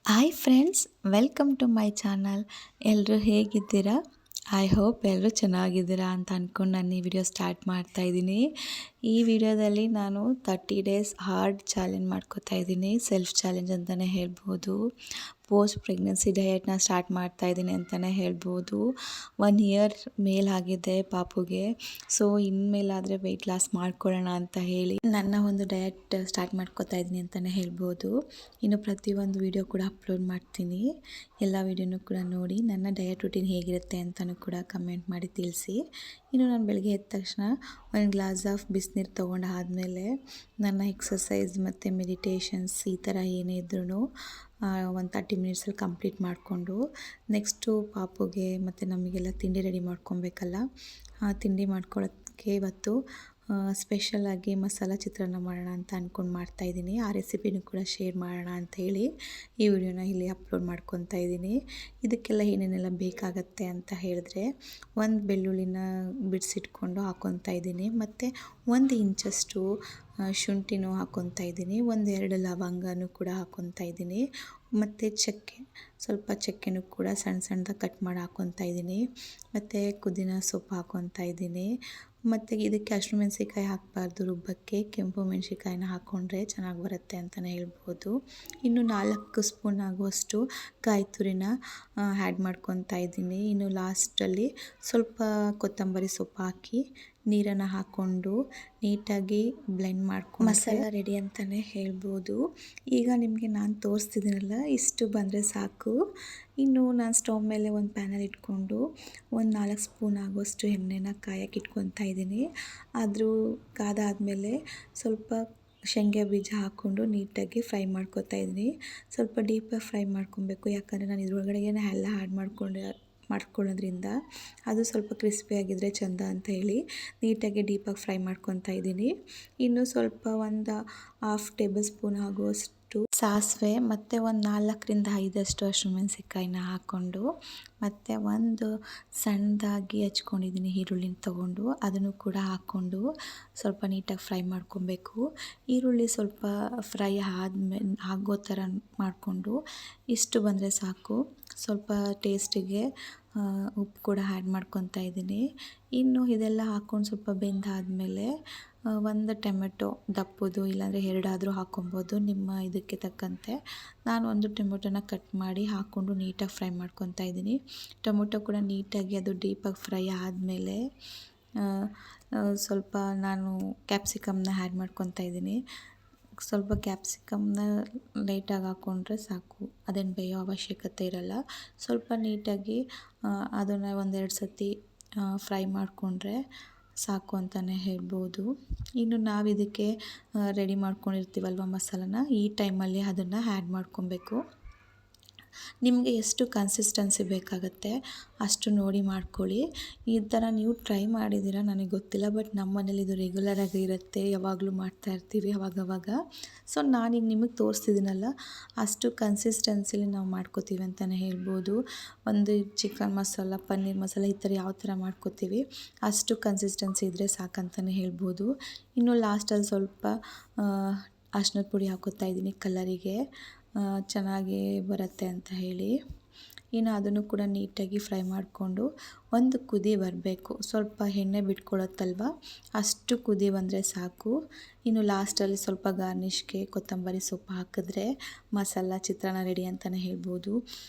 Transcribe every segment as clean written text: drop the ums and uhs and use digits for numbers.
Hi friends, welcome to my channel. ಎಲ್ಲರೂ ಹೇಗಿದ್ದೀರಾ? I hope ಎಲ್ಲರೂ ಚೆನ್ನಾಗಿದ್ದೀರಾ ಅಂತ ಅಂದ್ಕೊಂಡು ನಾನು ಈ ವಿಡಿಯೋ ಸ್ಟಾರ್ಟ್ ಮಾಡ್ತಾಯಿದ್ದೀನಿ. ಈ ವಿಡಿಯೋದಲ್ಲಿ ನಾನು 30 ಡೇಸ್ ಹಾರ್ಡ್ ಚಾಲೆಂಜ್ ಮಾಡ್ಕೋತಾ ಇದ್ದೀನಿ. ಸೆಲ್ಫ್ ಚಾಲೆಂಜ್ ಅಂತಲೇ ಹೇಳ್ಬೋದು. ಪೋಸ್ಟ್ ಪ್ರೆಗ್ನೆನ್ಸಿ ಡಯಟ್ನ ಸ್ಟಾರ್ಟ್ ಮಾಡ್ತಾಯಿದ್ದೀನಿ ಅಂತಲೇ ಹೇಳ್ಬೋದು. 1 ಇಯರ್ ಮೇಲಾಗಿದೆ ಪಾಪುಗೆ. ಸೊ ಇನ್ಮೇಲಾದರೆ ವೆಯ್ಟ್ ಲಾಸ್ ಮಾಡ್ಕೊಳ್ಳೋಣ ಅಂತ ಹೇಳಿ ನನ್ನ ಒಂದು ಡಯಟ್ ಸ್ಟಾರ್ಟ್ ಮಾಡ್ಕೋತಾ ಇದ್ದೀನಿ ಅಂತಲೇ ಹೇಳ್ಬೋದು. ಇನ್ನು ಪ್ರತಿಯೊಂದು ವಿಡಿಯೋ ಕೂಡ ಅಪ್ಲೋಡ್ ಮಾಡ್ತೀನಿ. ಎಲ್ಲ ವಿಡಿಯೋನೂ ಕೂಡ ನೋಡಿ ನನ್ನ ಡಯಟ್ ರೂಟೀನ್ ಹೇಗಿರುತ್ತೆ ಅಂತಲೂ ಕೂಡ ಕಮೆಂಟ್ ಮಾಡಿ ತಿಳಿಸಿ. ಇನ್ನು ನಾನು ಬೆಳಗ್ಗೆ ಎದ್ದ ತಕ್ಷಣ 1 ಗ್ಲಾಸ್ ಆಫ್ ಬಿಸಿನೀರು ತೊಗೊಂಡು ಆದಮೇಲೆ ನನ್ನ ಎಕ್ಸಸೈಸ್ ಮತ್ತು ಮೆಡಿಟೇಷನ್ಸ್ ಈ ಥರ ಏನೇ ಇದ್ರೂ ಒಂದು 30 ಮಿನಿಟ್ಸಲ್ಲಿ ಕಂಪ್ಲೀಟ್ ಮಾಡಿಕೊಂಡು ನೆಕ್ಸ್ಟು ಪಾಪುಗೆ ಮತ್ತು ನಮಗೆಲ್ಲ ತಿಂಡಿ ರೆಡಿ ಮಾಡ್ಕೊಬೇಕಲ್ಲ. ತಿಂಡಿ ಮಾಡ್ಕೊಳ್ಳೋಕ್ಕೆ ಇವತ್ತು ಸ್ಪೆಷಲಾಗಿ ಮಸಾಲ ಚಿತ್ರಾನ್ನ ಮಾಡೋಣ ಅಂತ ಅಂದ್ಕೊಂಡು ಮಾಡ್ತಾಯಿದ್ದೀನಿ. ಆ ರೆಸಿಪಿನೂ ಕೂಡ ಶೇರ್ ಮಾಡೋಣ ಅಂಥೇಳಿ ಈ ವಿಡಿಯೋನ ಇಲ್ಲಿ ಅಪ್ಲೋಡ್ ಮಾಡ್ಕೊತಾ ಇದ್ದೀನಿ. ಇದಕ್ಕೆಲ್ಲ ಏನೇನೆಲ್ಲ ಬೇಕಾಗತ್ತೆ ಅಂತ ಹೇಳಿದ್ರೆ, 1 ಬೆಳ್ಳುಳ್ಳಿನ ಬಿಡಿಸಿಟ್ಕೊಂಡು ಹಾಕ್ಕೊತಾ ಇದ್ದೀನಿ, ಮತ್ತು 1 ಇಂಚಷ್ಟು ಶುಂಠಿನೂ ಹಾಕ್ಕೊತಾ ಇದ್ದೀನಿ, 1-2 ಲವಂಗನೂ ಕೂಡ ಹಾಕ್ಕೊತಾ ಇದ್ದೀನಿ, ಮತ್ತು ಸ್ವಲ್ಪ ಚಕ್ಕೆನೂ ಕೂಡ ಸಣ್ಣದಾಗಿ ಕಟ್ ಮಾಡಿ ಹಾಕ್ಕೊತಾ ಇದ್ದೀನಿ, ಮತ್ತು ಪುದೀನ ಸೊಪ್ಪು ಹಾಕ್ಕೊತಾ ಇದ್ದೀನಿ. ಮತ್ತು ಇದಕ್ಕೆ ಹಸಿಮೆಣ್ಸಿಕಾಯಿ ಹಾಕಬಾರ್ದು ರುಬ್ಬಕ್ಕೆ, ಕೆಂಪು ಮೆಣಸಿಕಾಯಿನ ಹಾಕ್ಕೊಂಡ್ರೆ ಚೆನ್ನಾಗಿ ಬರುತ್ತೆ ಅಂತಲೇ ಹೇಳ್ಬೋದು. ಇನ್ನು 4 ಸ್ಪೂನ್ ಆಗುವಷ್ಟು ಕಾಯಿ ತುರಿನ ಆ್ಯಡ್ ಮಾಡ್ಕೊತಾ ಇದ್ದೀನಿ. ಇನ್ನು ಲಾಸ್ಟಲ್ಲಿ ಸ್ವಲ್ಪ ಕೊತ್ತಂಬರಿ ಸೊಪ್ಪು ಹಾಕಿ ನೀರನ್ನು ಹಾಕ್ಕೊಂಡು ನೀಟಾಗಿ ಬ್ಲೆಂಡ್ ಮಾಡ್ಕೊಂಡು ಮಸಾಲ ರೆಡಿ ಅಂತಲೇ ಹೇಳ್ಬೋದು. ಈಗ ನಿಮಗೆ ನಾನು ತೋರಿಸ್ತಿದ್ದೀನಲ್ಲ, ಇಷ್ಟು ಬಂದರೆ ಸಾಕು. ಇನ್ನು ನಾನು ಸ್ಟವ್ ಮೇಲೆ ಒಂದು ಪ್ಯಾನಲ್ಲಿ ಇಟ್ಕೊಂಡು 4 ಸ್ಪೂನ್ ಆಗುವಷ್ಟು ಎಣ್ಣೆನ ಕಾಯಕ್ಕೆ ಇಟ್ಕೊತಾ ಇದ್ದೀನಿ. ಆದರೂ ಕಾದಾದಮೇಲೆ ಸ್ವಲ್ಪ ಶೇಂಗಾ ಬೀಜ ಹಾಕ್ಕೊಂಡು ನೀಟಾಗಿ ಫ್ರೈ ಮಾಡ್ಕೊತಾ ಇದ್ದೀನಿ. ಸ್ವಲ್ಪ ಡೀಪಾಗಿ ಫ್ರೈ ಮಾಡ್ಕೊಬೇಕು, ಯಾಕಂದರೆ ನಾನು ಇದ್ರೊಳಗಡೆಗೆ ಎಲ್ಲ ಆ್ಯಡ್ ಮಾಡ್ಕೊಳ್ಳೋದ್ರಿಂದ ಅದು ಸ್ವಲ್ಪ ಕ್ರಿಸ್ಪಿಯಾಗಿದ್ದರೆ ಚೆಂದ ಅಂತ ಹೇಳಿ ನೀಟಾಗಿ ಡೀಪಾಗಿ ಫ್ರೈ ಮಾಡ್ಕೊತಾ ಇದ್ದೀನಿ. ಇನ್ನು ಸ್ವಲ್ಪ 1/2 ಟೇಬಲ್ ಸ್ಪೂನ್ ಆಗುವಷ್ಟು ಸಾಸಿವೆ, ಮತ್ತು 4-5 ಹಸಿಮೆಣಸಿಕಾಯಿನ ಹಾಕ್ಕೊಂಡು, ಮತ್ತು 1 ಸಣ್ಣದಾಗಿ ಹಚ್ಕೊಂಡಿದ್ದೀನಿ ಈರುಳ್ಳಿನ ತೊಗೊಂಡು ಅದನ್ನು ಕೂಡ ಹಾಕ್ಕೊಂಡು ಸ್ವಲ್ಪ ನೀಟಾಗಿ ಫ್ರೈ ಮಾಡ್ಕೊಬೇಕು. ಈರುಳ್ಳಿ ಸ್ವಲ್ಪ ಫ್ರೈ ಆಗೋ ಥರ ಮಾಡಿಕೊಂಡು ಇಷ್ಟು ಬಂದರೆ ಸಾಕು. ಸ್ವಲ್ಪ ಟೇಸ್ಟಿಗೆ ಉಪ್ಪು ಕೂಡ ಆ್ಯಡ್ ಮಾಡ್ಕೊತಾ ಇದ್ದೀನಿ. ಇನ್ನು ಇದೆಲ್ಲ ಹಾಕ್ಕೊಂಡು ಸ್ವಲ್ಪ ಬೆಂದಾದಮೇಲೆ 1 ಟೊಮೆಟೊ ದಪ್ಪದು, ಇಲ್ಲಾಂದರೆ 2 ಆದರೂ ಹಾಕ್ಕೊಬೋದು ನಿಮ್ಮ ಇದಕ್ಕೆ ತಕ್ಕಂತೆ. ನಾನು 1 ಟೊಮೆಟೊನ ಕಟ್ ಮಾಡಿ ಹಾಕ್ಕೊಂಡು ನೀಟಾಗಿ ಫ್ರೈ ಮಾಡ್ಕೊತಾ ಇದ್ದೀನಿ. ಟೊಮೆಟೊ ಕೂಡ ನೀಟಾಗಿ ಅದು ಡೀಪಾಗಿ ಫ್ರೈ ಆದಮೇಲೆ ಸ್ವಲ್ಪ ನಾನು ಕ್ಯಾಪ್ಸಿಕಮ್ನ ಆ್ಯಡ್ ಮಾಡ್ಕೊತಾ ಇದ್ದೀನಿ. ಸ್ವಲ್ಪ ಕ್ಯಾಪ್ಸಿಕಮ್ನ ಲೈಟಾಗಿ ಹಾಕ್ಕೊಂಡ್ರೆ ಸಾಕು, ಅದೇನು ಬೇಯೋ ಅವಶ್ಯಕತೆ ಇರಲ್ಲ. ಸ್ವಲ್ಪ ನೀಟಾಗಿ ಅದನ್ನು 1-2 ಸತಿ ಫ್ರೈ ಮಾಡಿಕೊಂಡ್ರೆ ಸಾಕು ಅಂತಲೇ ಹೇಳ್ಬೋದು. ಇನ್ನು ನಾವು ಇದಕ್ಕೆ ರೆಡಿ ಮಾಡ್ಕೊಂಡಿರ್ತೀವಲ್ವ ಮಸಾಲನ, ಈ ಟೈಮಲ್ಲಿ ಅದನ್ನು ಆ್ಯಡ್ ಮಾಡ್ಕೊಬೇಕು. ನಿಮಗೆ ಎಷ್ಟು ಕನ್ಸಿಸ್ಟೆನ್ಸಿ ಬೇಕಾಗುತ್ತೆ ಅಷ್ಟು ನೋಡಿ ಮಾಡ್ಕೊಳ್ಳಿ. ಈ ಥರ ನೀವು ಟ್ರೈ ಮಾಡಿದ್ದೀರಾ ನನಗೆ ಗೊತ್ತಿಲ್ಲ, ಬಟ್ ನಮ್ಮ ಮನೇಲಿ ಇದು ರೆಗ್ಯುಲರಾಗಿ ಇರುತ್ತೆ, ಯಾವಾಗಲೂ ಮಾಡ್ತಾಯಿರ್ತೀವಿ ಅವಾಗವಾಗ. ಸೊ ನಾನೀಗ ನಿಮಗೆ ತೋರಿಸ್ತಿದ್ದೀನಲ್ಲ, ಅಷ್ಟು ಕನ್ಸಿಸ್ಟೆನ್ಸಿಲಿ ನಾವು ಮಾಡ್ಕೋತೀವಿ ಅಂತಲೇ ಹೇಳ್ಬೋದು. ಒಂದು ಚಿಕನ್ ಮಸಾಲ, ಪನ್ನೀರ್ ಮಸಾಲ ಈ ಥರ ಯಾವ ಥರ ಮಾಡ್ಕೋತೀವಿ ಅಷ್ಟು ಕನ್ಸಿಸ್ಟೆನ್ಸಿ ಇದ್ದರೆ ಸಾಕಂತಲೇ ಹೇಳ್ಬೋದು. ಇನ್ನು ಲಾಸ್ಟಲ್ಲಿ ಸ್ವಲ್ಪ ಅರ್ಶಿನದ ಪುಡಿ ಹಾಕ್ಕೋತಾ ಇದ್ದೀನಿ ಕಲರಿಗೆ, ಚೆನ್ನಾಗಿ ಬರುತ್ತೆ ಅಂತ ಹೇಳಿ. ಇನ್ನು ಅದನ್ನು ಕೂಡ ನೀಟಾಗಿ ಫ್ರೈ ಮಾಡಿಕೊಂಡು 1 ಕುದಿ ಬರಬೇಕು, ಸ್ವಲ್ಪ ಎಣ್ಣೆ ಬಿಟ್ಕೊಳ್ಳುತ್ತಲ್ವ ಅಷ್ಟು ಕುದಿ ಬಂದರೆ ಸಾಕು. ಇನ್ನು ಲಾಸ್ಟಲ್ಲಿ ಸ್ವಲ್ಪ ಗಾರ್ನಿಷ್ಗೆ ಕೊತ್ತಂಬರಿ ಸೊಪ್ಪು ಹಾಕಿದ್ರೆ ಮಸಾಲ ಚಿತ್ರಾನ್ನ ರೆಡಿ ಅಂತಲೇ ಹೇಳ್ಬೋದು.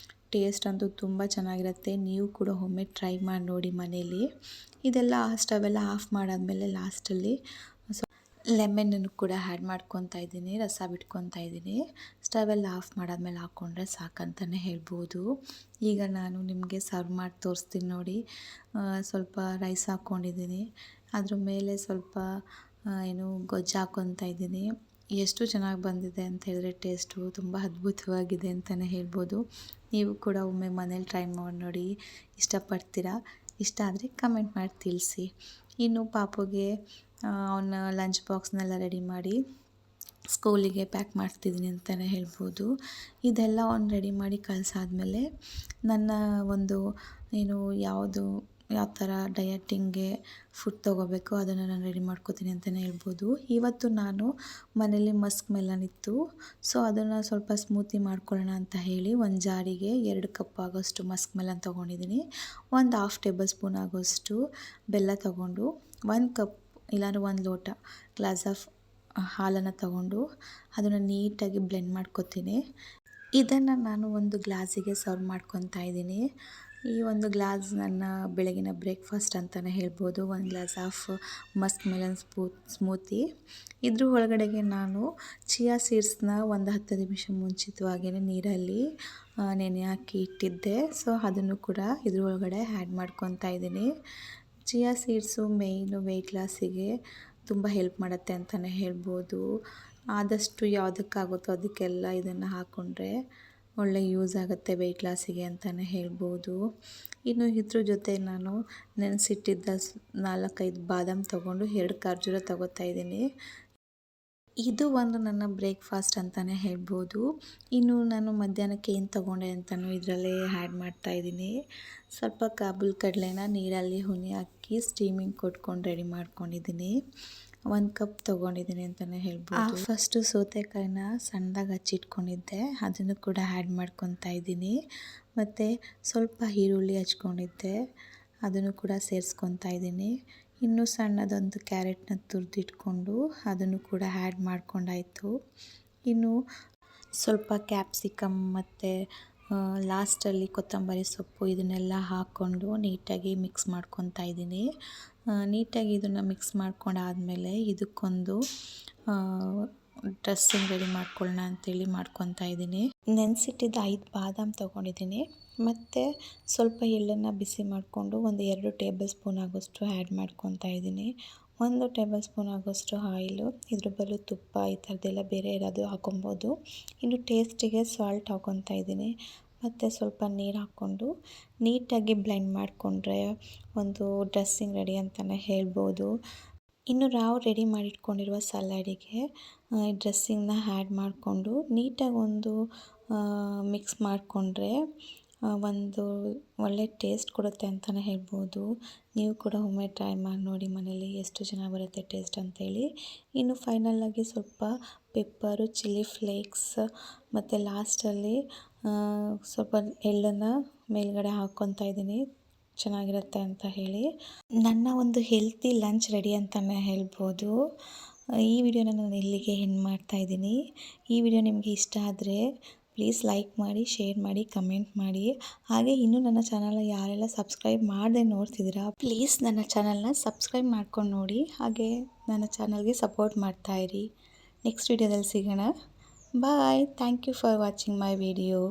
ಟೇಸ್ಟ್ ಅಂತೂ ತುಂಬ ಚೆನ್ನಾಗಿರುತ್ತೆ. ನೀವು ಕೂಡ ಒಮ್ಮೆ ಟ್ರೈ ಮಾಡಿ ನೋಡಿ ಮನೇಲಿ. ಇದೆಲ್ಲ ಸ್ಟವೆಲ್ಲ ಆಫ್ ಮಾಡಾದಮೇಲೆ ಲಾಸ್ಟಲ್ಲಿ ಲೆಮನನ್ನು ಕೂಡ ಆ್ಯಡ್ ಮಾಡ್ಕೊತಾ ಇದ್ದೀನಿ, ರಸ ಬಿಟ್ಕೊತಾ ಇದ್ದೀನಿ. ಸ್ಟವೆಲ್ಲ ಆಫ್ ಮಾಡಾದ್ಮೇಲೆ ಹಾಕ್ಕೊಂಡ್ರೆ ಸಾಕಂತಲೇ ಹೇಳ್ಬೋದು. ಈಗ ನಾನು ನಿಮಗೆ ಸರ್ವ್ ಮಾಡಿ ತೋರಿಸ್ತೀನಿ ನೋಡಿ. ಸ್ವಲ್ಪ ರೈಸ್ ಹಾಕ್ಕೊಂಡಿದ್ದೀನಿ, ಅದ್ರ ಮೇಲೆ ಸ್ವಲ್ಪ ಗೊಜ್ಜು ಹಾಕ್ಕೊತಾ ಇದ್ದೀನಿ. ಎಷ್ಟು ಚೆನ್ನಾಗಿ ಬಂದಿದೆ ಅಂತ ಹೇಳಿದ್ರೆ ಟೇಸ್ಟು ತುಂಬ ಅದ್ಭುತವಾಗಿದೆ ಅಂತಲೇ ಹೇಳ್ಬೋದು. ನೀವು ಕೂಡ ಒಮ್ಮೆ ಮನೇಲಿ ಟ್ರೈ ಮಾಡಿ ನೋಡಿ, ಇಷ್ಟಪಡ್ತೀರಾ. ಇಷ್ಟ ಆದರೆ ಕಮೆಂಟ್ ಮಾಡಿ ತಿಳಿಸಿ. ಇನ್ನು ಪಾಪುಗೆ ಅವನ ಲಂಚ್ ಬಾಕ್ಸ್ನೆಲ್ಲ ರೆಡಿ ಮಾಡಿ ಸ್ಕೂಲಿಗೆ ಪ್ಯಾಕ್ ಮಾಡ್ತಿದ್ದೀನಿ ಅಂತಲೇ ಹೇಳ್ಬೋದು. ಇದೆಲ್ಲ ರೆಡಿ ಮಾಡಿ ಕಳಿಸಾದ್ಮೇಲೆ ನನ್ನ ಯಾವುದು ಯಾವ ಥರ ಡಯಟಿಂಗ್ಗೆ ಫುಡ್ ತೊಗೋಬೇಕು ಅದನ್ನು ನಾನು ರೆಡಿ ಮಾಡ್ಕೋತೀನಿ ಅಂತಲೇ ಹೇಳ್ಬೋದು. ಇವತ್ತು ನಾನು ಮನೇಲಿ ಮಸ್ಕ್ ಮೆಲನ್ ಇತ್ತು, ಸೊ ಅದನ್ನು ಸ್ವಲ್ಪ ಸ್ಮೂತಿ ಮಾಡ್ಕೊಳ್ಳೋಣ ಅಂತ ಹೇಳಿ ಒಂದು ಜಾರಿಗೆ 2 ಕಪ್ ಆಗೋಷ್ಟು ಮಸ್ಕ್ ಮೆಲನ್ ತೊಗೊಂಡಿದ್ದೀನಿ. ಒಂದು ಹಾಫ್ ಟೇಬಲ್ ಸ್ಪೂನ್ ಆಗೋಷ್ಟು ಬೆಲ್ಲ ತೊಗೊಂಡು 1 ಕಪ್ ಇಲ್ಲಾಂದ್ರೆ 1 ಲೋಟ ಗ್ಲಾಸ್ ಆಫ್ ಹಾಲನ್ನು ತಗೊಂಡು ಅದನ್ನು ನೀಟಾಗಿ ಬ್ಲೆಂಡ್ ಮಾಡ್ಕೊತೀನಿ. ಇದನ್ನು ನಾನು ಒಂದು ಗ್ಲಾಸಿಗೆ ಸರ್ವ್ ಮಾಡ್ಕೊತಾ ಇದ್ದೀನಿ. ಈ ಒಂದು ಗ್ಲಾಸ್ ನನ್ನ ಬೆಳಗಿನ ಬ್ರೇಕ್ಫಾಸ್ಟ್ ಅಂತಲೇ ಹೇಳ್ಬೋದು. 1 glass of Musk melon smoothie. ಇದ್ರ ಒಳಗಡೆಗೆ ನಾನು ಚಿಯಾ ಸೀಡ್ಸ್ನ ಒಂದು 10 ನಿಮಿಷ ಮುಂಚಿತವಾಗಿ ನೀರಲ್ಲಿ ನೆನೆ ಹಾಕಿ ಇಟ್ಟಿದ್ದೆ. ಸೊ ಅದನ್ನು ಕೂಡ ಇದ್ರ ಒಳಗಡೆ ಆ್ಯಡ್ ಮಾಡ್ಕೊತಾ ಇದ್ದೀನಿ. ಚಿಯಾ ಸೀಡ್ಸು ಮೇಯ್ನು ವೆಯ್ಟ್ ಲಾಸಿಗೆ ತುಂಬ ಹೆಲ್ಪ್ ಮಾಡುತ್ತೆ ಅಂತಲೇ ಹೇಳ್ಬೋದು. ಆದಷ್ಟು ಯಾವುದಕ್ಕಾಗುತ್ತೋ ಅದಕ್ಕೆಲ್ಲ ಇದನ್ನು ಹಾಕ್ಕೊಂಡ್ರೆ ಒಳ್ಳೆ ಯೂಸ್ ಆಗುತ್ತೆ ವೆಯ್ಟ್ ಲಾಸಿಗೆ ಅಂತಲೇ ಹೇಳ್ಬೋದು. ಇನ್ನು ಇದ್ರ ಜೊತೆ ನಾನು ನೆನೆಸಿಟ್ಟಿದ್ದ 4-5 ಬಾದಾಮ್ ತೊಗೊಂಡು 2 ಖರ್ಜೂರ ತೊಗೋತಾ ಇದ್ದೀನಿ. ಇದು ಒಂದು ನನ್ನ ಬ್ರೇಕ್ಫಾಸ್ಟ್ ಅಂತಲೇ ಹೇಳ್ಬೋದು. ಇನ್ನು ನಾನು ಮಧ್ಯಾಹ್ನಕ್ಕೆ ಏನು ತೊಗೊಂಡೆ ಅಂತಲೂ ಇದರಲ್ಲೇ ಆ್ಯಡ್ ಮಾಡ್ತಾಯಿದ್ದೀನಿ. ಸ್ವಲ್ಪ ಕಾಬೂಲ್ ಕಡಲೆನ ನೀರಲ್ಲಿ ಹುನಿ ಹಾಕಿ ಸ್ಟೀಮಿಂಗ್ ಕೊಟ್ಕೊಂಡು ರೆಡಿ ಮಾಡ್ಕೊಂಡಿದ್ದೀನಿ. 1 ಕಪ್ ತೊಗೊಂಡಿದ್ದೀನಿ ಅಂತಲೇ ಹೇಳ್ಬೋದು. ಫಸ್ಟು ಸೌತೆಕಾಯಿನ ಸಣ್ಣದಾಗಿ ಹಚ್ಚಿಟ್ಕೊಂಡಿದ್ದೆ, ಅದನ್ನು ಕೂಡ ಆ್ಯಡ್ ಮಾಡ್ಕೊತಾ ಇದ್ದೀನಿ. ಮತ್ತು ಸ್ವಲ್ಪ ಈರುಳ್ಳಿ ಹಚ್ಕೊಂಡಿದ್ದೆ, ಅದನ್ನು ಕೂಡ ಸೇರಿಸ್ಕೊತಾ ಇದ್ದೀನಿ. ಇನ್ನು ಸಣ್ಣದೊಂದು ಕ್ಯಾರೆಟ್ನ ತುರಿದಿಟ್ಕೊಂಡು ಅದನ್ನು ಕೂಡ ಆ್ಯಡ್ ಮಾಡ್ಕೊಂಡಾಯಿತು. ಇನ್ನು ಸ್ವಲ್ಪ ಕ್ಯಾಪ್ಸಿಕಮ್ ಮತ್ತು ಲಾಸ್ಟಲ್ಲಿ ಕೊತ್ತಂಬರಿ ಸೊಪ್ಪು ಇದನ್ನೆಲ್ಲ ಹಾಕ್ಕೊಂಡು ನೀಟಾಗಿ ಮಿಕ್ಸ್ ಮಾಡ್ಕೊತಾ ಇದ್ದೀನಿ. ನೀಟಾಗಿ ಇದನ್ನು ಮಿಕ್ಸ್ ಮಾಡ್ಕೊಂಡಾದಮೇಲೆ ಇದಕ್ಕೊಂದು ಡ್ರೆಸ್ಸಿಂಗ್ ರೆಡಿ ಮಾಡ್ಕೊಳ್ಳೋಣ ಅಂತೇಳಿ ಮಾಡ್ಕೊತಾ ಇದ್ದೀನಿ. ನೆನೆಸಿಟ್ಟಿದ್ದ 5 ಬಾದಾಮ್ ತೊಗೊಂಡಿದ್ದೀನಿ. ಮತ್ತು ಸ್ವಲ್ಪ ಎಳ್ಳನ್ನು ಬಿಸಿ ಮಾಡಿಕೊಂಡು ಒಂದು 2 ಟೇಬಲ್ ಸ್ಪೂನ್ ಆಗೋಷ್ಟು ಆ್ಯಡ್ ಮಾಡ್ಕೊತಾ ಇದ್ದೀನಿ. 1 ಟೇಬಲ್ ಸ್ಪೂನ್ ಆಗೋಷ್ಟು ಆಯಿಲು, ಇದ್ರ ಬದಲು ತುಪ್ಪ ಈ ಥರದ್ದೆಲ್ಲ ಬೇರೆ ಏನಾದರೂ ಹಾಕೊಬೋದು. ಇನ್ನು ಟೇಸ್ಟಿಗೆ ಸಾಲ್ಟ್ ಹಾಕ್ಕೊತಾ ಇದ್ದೀನಿ. ಮತ್ತು ಸ್ವಲ್ಪ ನೀರು ಹಾಕ್ಕೊಂಡು ನೀಟಾಗಿ ಬ್ಲೆಂಡ್ ಮಾಡಿಕೊಂಡ್ರೆ ಒಂದು ಡ್ರೆಸ್ಸಿಂಗ್ ರೆಡಿ ಅಂತಲೇ ಹೇಳ್ಬೋದು. ಇನ್ನು ನಾವು ರೆಡಿ ಮಾಡಿಟ್ಕೊಂಡಿರುವ ಸಲಾಡಿಗೆ ಡ್ರೆಸ್ಸಿಂಗ್ನ ಆ್ಯಡ್ ಮಾಡಿಕೊಂಡು ನೀಟಾಗಿ ಒಂದು ಮಿಕ್ಸ್ ಮಾಡಿಕೊಂಡ್ರೆ ಒಂದು ಒಳ್ಳೆ ಟೇಸ್ಟ್ ಕೊಡುತ್ತೆ ಅಂತಲೇ ಹೇಳ್ಬೋದು. ನೀವು ಕೂಡ ಒಮ್ಮೆ ಟ್ರೈ ಮಾಡಿ ನೋಡಿ ಮನೇಲಿ ಎಷ್ಟು ಚೆನ್ನಾಗಿ ಬರುತ್ತೆ ಟೇಸ್ಟ್ ಅಂತೇಳಿ. ಇನ್ನು ಫೈನಲಾಗಿ ಸ್ವಲ್ಪ ಪೆಪ್ಪರು, ಚಿಲ್ಲಿ ಫ್ಲೇಕ್ಸ್ ಮತ್ತು ಲಾಸ್ಟಲ್ಲಿ ಸ್ವಲ್ಪ ಎಳ್ಳನ್ನು ಮೇಲ್ಗಡೆ ಹಾಕ್ಕೊತಾ ಇದ್ದೀನಿ, ಚೆನ್ನಾಗಿರುತ್ತೆ ಅಂತ ಹೇಳಿ. ನನ್ನ ಒಂದು ಹೆಲ್ತಿ ಲಂಚ್ ರೆಡಿ ಅಂತಲೇ ಹೇಳ್ಬೋದು. ಈ ವಿಡಿಯೋನ ನಾನು ಇಲ್ಲಿಗೆ ಎಂಡ್ ಮಾಡ್ತಾಯಿದ್ದೀನಿ. ಈ ವಿಡಿಯೋ ನಿಮಗೆ ಇಷ್ಟ ಆದರೆ ಪ್ಲೀಸ್ ಲೈಕ್ ಮಾಡಿ, ಶೇರ್ ಮಾಡಿ, ಕಮೆಂಟ್ ಮಾಡಿ. ಹಾಗೆ ಇನ್ನೂ ನನ್ನ ಚಾನಲ್ನ ಯಾರೆಲ್ಲ ಸಬ್ಸ್ಕ್ರೈಬ್ ಮಾಡದೆ ನೋಡ್ತಿದ್ದೀರಾ ಪ್ಲೀಸ್ ನನ್ನ ಚಾನಲ್ನ ಸಬ್ಸ್ಕ್ರೈಬ್ ಮಾಡ್ಕೊಂಡು ನೋಡಿ. ಹಾಗೆ ನನ್ನ ಚಾನಲ್ಗೆ ಸಪೋರ್ಟ್ ಮಾಡ್ತಾಯಿರಿ. ನೆಕ್ಸ್ಟ್ ವಿಡಿಯೋದಲ್ಲಿ ಸಿಗೋಣ. Bye. Thank you for watching my video.